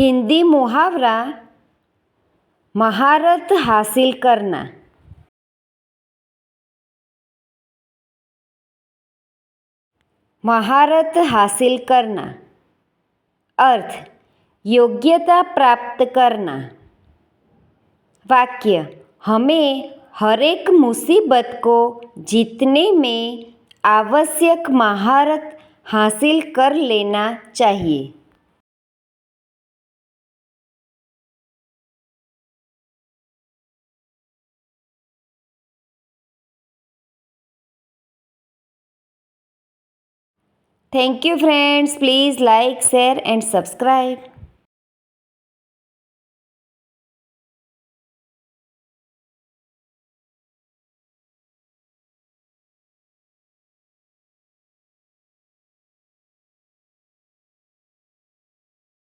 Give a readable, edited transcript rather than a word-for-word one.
हिंदी मुहावरा महारत हासिल करना। महारत हासिल करना अर्थ योग्यता प्राप्त करना। वाक्य हमें हर एक मुसीबत को जीतने में आवश्यक महारत हासिल कर लेना चाहिए। Thank you friends. Please like, share and subscribe.